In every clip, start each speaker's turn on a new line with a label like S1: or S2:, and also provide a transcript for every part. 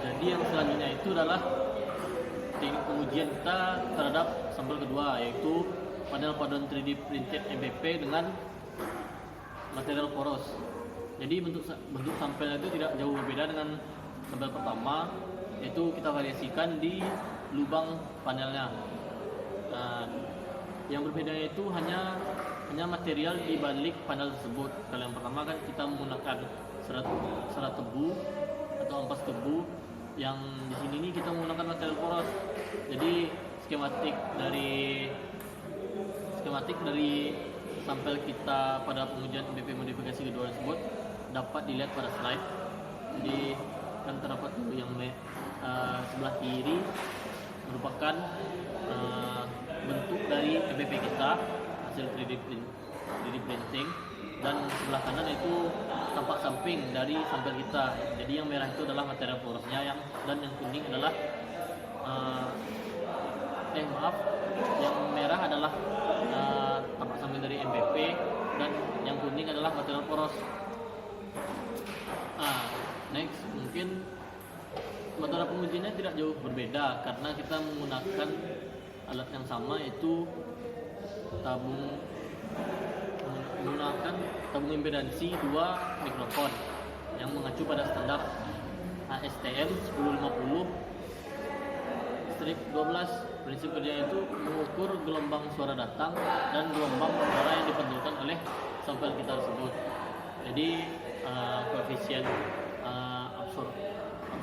S1: Jadi yang selanjutnya itu adalah teknik pengujian kita terhadap sampel kedua, yaitu panel paduan 3D printed MPP dengan material poros. Jadi bentuk sampelnya itu tidak jauh berbeda dengan sampel pertama, yaitu kita variasikan di lubang panelnya. Nah, yang berbedanya itu hanya material di balik panel tersebut. Kalau yang pertama kan kita menggunakan serat tebu atau ampas tebu, yang di sini nih kita menggunakan material poros. Jadi skematik dari sampel kita pada pengujian MPP modifikasi kedua tersebut dapat dilihat pada slide. Jadi kan terdapat yang sebelah kiri merupakan bentuk dari MPP kita, hasil 3D printing, dan sebelah kanan itu tampak samping dari sampel kita. Jadi yang merah itu adalah material porosnya, dan yang kuning adalah yang merah adalah tampak samping dari MPP, dan yang kuning adalah material poros. Next, mungkin metode pengujiannya tidak jauh berbeda karena kita menggunakan alat yang sama, yaitu menggunakan tabung impedansi 2 mikrofon yang mengacu pada standar ASTM 1050/12. Prinsip kerjanya itu mengukur gelombang suara datang dan gelombang suara yang dipantulkan oleh sampel kita tersebut. Jadi koefisien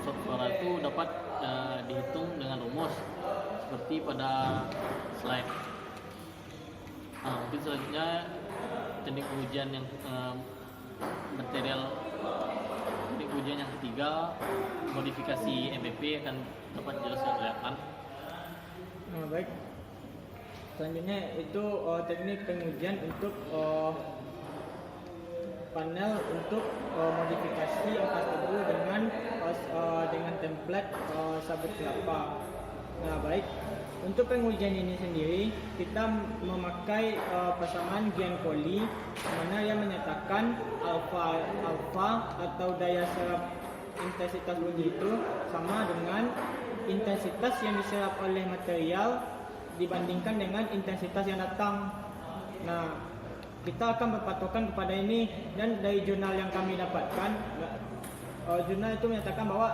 S1: absorb suara itu dapat dihitung dengan rumus seperti pada slide. Mungkin selanjutnya teknik pengujian yang teknik pengujian yang ketiga, modifikasi MPP, akan dapat jelaskan kelihatan.
S2: Baik. Selanjutnya itu teknik pengujian untuk panel untuk modifikasi ampas tebu dengan template sabut kelapa. Nah, baik. Untuk pengujian ini sendiri kita memakai pasangan Giancoli, mana yang menyatakan alfa atau daya serap intensitas uji itu sama dengan intensitas yang diserap oleh material dibandingkan dengan intensitas yang datang. Nah, kita akan berpatokan kepada ini, dan dari jurnal yang kami dapatkan, jurnal itu menyatakan bahwa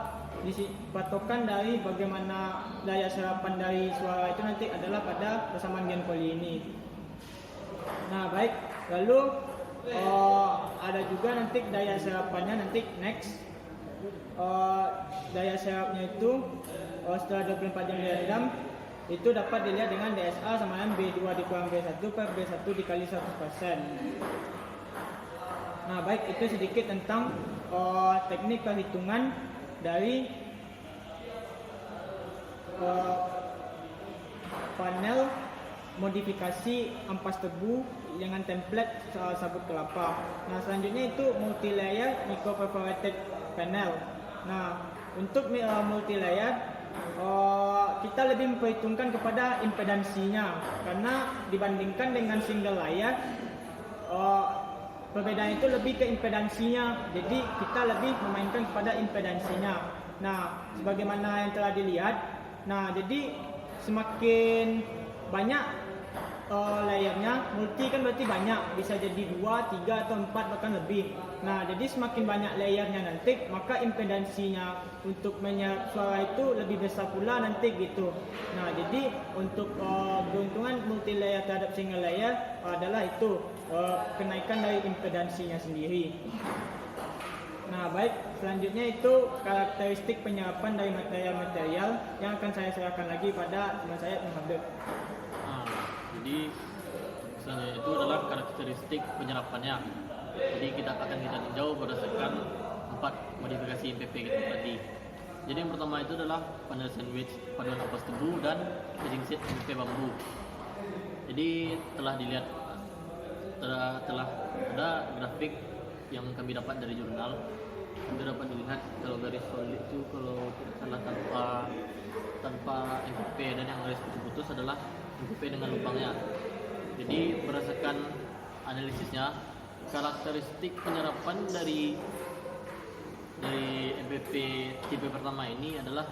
S2: patokan dari bagaimana daya serapan dari suara itu nanti adalah pada persamaan Giancoli ini. Nah, baik, lalu ada juga nanti daya serapannya nanti next. Daya serapnya itu setelah 24 jam direndam itu dapat dilihat dengan DSA sama dengan B2 dikurang B1 per B1 dikali 100%. Nah, baik, itu sedikit tentang teknik perhitungan dari panel modifikasi ampas tebu dengan template sabut kelapa. Nah, selanjutnya itu multi layer microperforated panel. Nah, untuk multi layer kita lebih memperhitungkan kepada impedansinya, karena dibandingkan dengan single layer perbedaan itu lebih ke impedansinya. Jadi kita lebih memainkan kepada impedansinya. Nah, sebagaimana yang telah dilihat, nah jadi semakin banyak layernya, multi kan berarti banyak, bisa jadi 2, 3 atau 4 bahkan lebih. Nah, jadi semakin banyak layernya nanti, maka impedansinya untuk menyerap suara itu lebih besar pula nanti gitu. Nah, jadi untuk keuntungan multi layer terhadap single layer adalah itu kenaikan dari impedansinya sendiri. Nah, baik, selanjutnya itu karakteristik penyerapan dari material-material yang akan saya serahkan lagi pada teman saya, Muhammad.
S1: Jadi selanjutnya itu adalah karakteristik penyerapannya. Jadi kita akan tinjau berdasarkan 4 modifikasi MPP kita tadi. Jadi yang pertama itu adalah panel sandwich paduan ampas tebu dan casing sheet MPP bambu. Jadi telah dilihat, telah ada grafik yang kami dapat dari jurnal. Kami dapat dilihat kalau garis solid itu kalau salah tanpa MPP, dan yang garis putus-putus adalah MPP dengan lubangnya. Jadi berdasarkan analisisnya, karakteristik penyerapan dari dari MPP tipe pertama ini adalah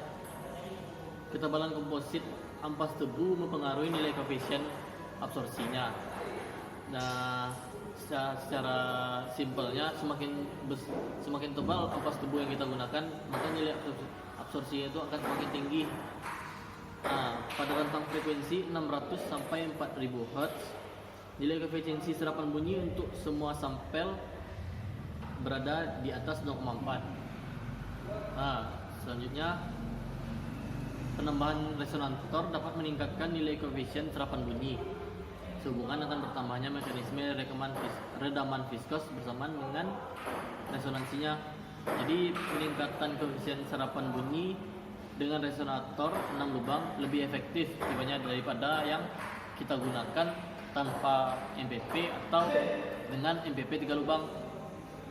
S1: ketebalan komposit ampas tebu mempengaruhi nilai koefisien absorpsinya. Nah, secara simpelnya semakin tebal ampas tebu yang kita gunakan, maka nilai absorpsinya itu akan semakin tinggi. Nah, pada rentang frekuensi 600 sampai 4000 Hz, nilai koefisiensi serapan bunyi untuk semua sampel berada di atas 0,4. Nah, selanjutnya penambahan resonator dapat meningkatkan nilai koefisien serapan bunyi sehubungan dengan bertambahnya mekanisme redaman viskos bersamaan dengan resonansinya. Jadi peningkatan koefisien serapan bunyi dengan resonator 6 lubang lebih efektif dibanding daripada yang kita gunakan tanpa MPP atau dengan MPP 3 lubang.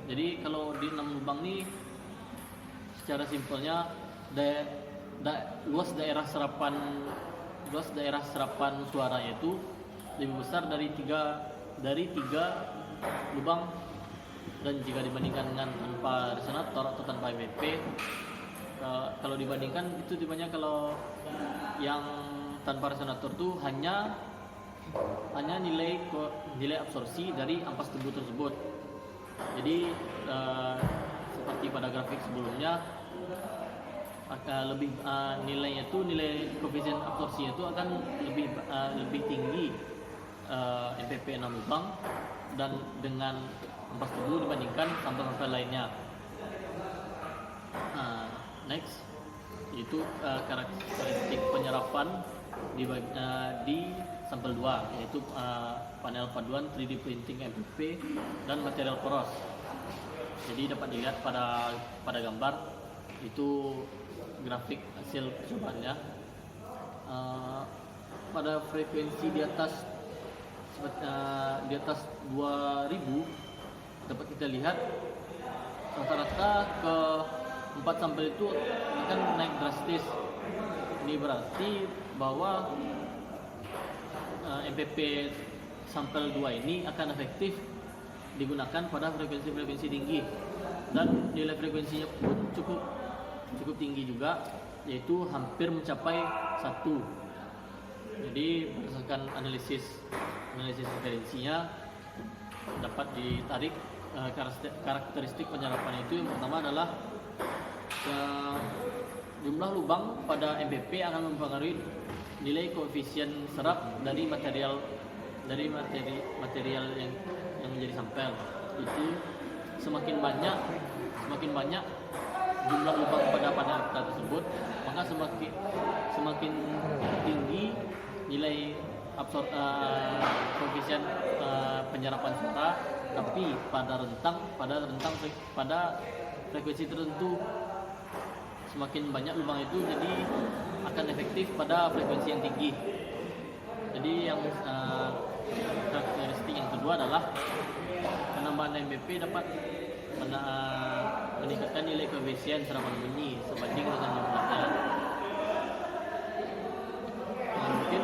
S1: Jadi kalau di 6 lubang nih secara simpelnya luas daerah serapan suaranya itu lebih besar dari tiga lubang. Dan jika dibandingkan dengan tanpa resonator atau tanpa MPP, kalau dibandingkan itu tipenya, kalau yang tanpa resonator tuh hanya nilai absorpsi dari ampas tebu tersebut. Jadi seperti pada grafik sebelumnya, nilainya itu nilai koefisien absorpsinya itu akan lebih tinggi MPP 6 lubang dan dengan ampas tebu dibandingkan sampel-sampel lainnya. Next, yaitu karakteristik penyerapan di sampel 2, yaitu panel paduan 3D printing MPP dan material poros. Jadi dapat dilihat pada gambar itu grafik hasil percobaannya. Pada frekuensi di atas 2000 dapat kita lihat rata-rata ke 4 sampel itu akan naik drastis. Ini berarti bahwa MPP sampel 2 ini akan efektif digunakan pada frekuensi tinggi, dan nilai frekuensinya pun cukup tinggi juga, yaitu hampir mencapai 1. Jadi berdasarkan analisis referensinya dapat ditarik karakteristik penyerapan itu. Yang pertama adalah jumlah lubang pada MPP akan mempengaruhi nilai koefisien serap dari material yang menjadi sampel. Itu semakin banyak jumlah lubang pada panel kita tersebut, maka semakin tinggi nilai koefisien penyerapan suara. Tapi pada frekuensi tertentu, semakin banyak lubang itu jadi akan efektif pada frekuensi yang tinggi. Jadi yang karakteristik yang kedua adalah penambahan MPP dapat meningkatkan nilai koefisien serapan bunyi sebanding dengan jumlahnya. Mungkin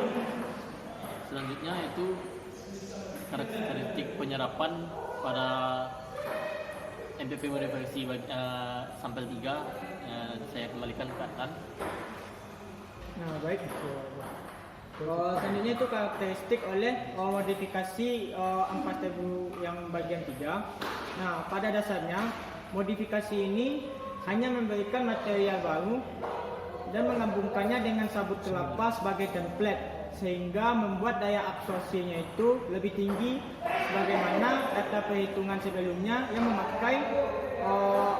S1: selanjutnya itu karakteristik penyerapan pada MPP modifikasi sampel 3. Saya kembalikan ke Atan.
S2: Nah, baik. Selanjutnya itu karakteristik oleh modifikasi ampas tebu yang bagian 3. Nah, pada dasarnya modifikasi ini hanya memberikan material baru dan menggabungkannya dengan sabut kelapa sebagai template, sehingga membuat daya absorpsinya itu lebih tinggi sebagaimana data perhitungan sebelumnya yang memakai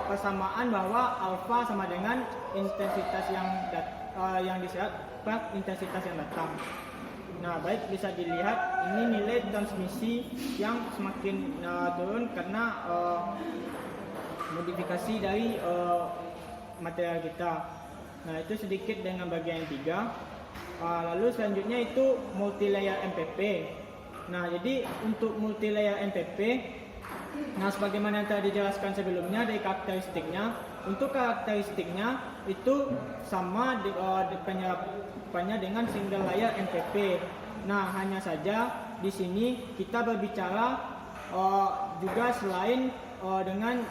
S2: persamaan bahwa alfa sama dengan intensitas yang diserat per intensitas yang datang. Nah, baik, bisa dilihat ini nilai transmisi yang semakin turun karena modifikasi dari material kita. Nah, itu sedikit dengan bagian yang 3. Lalu selanjutnya itu multilayer MPP. Nah, jadi untuk multilayer MPP, nah sebagaimana yang telah dijelaskan sebelumnya dari karakteristiknya, untuk karakteristiknya itu sama penyerapannya dengan single layer MPP. Nah, hanya saja di sini kita berbicara juga selain dengan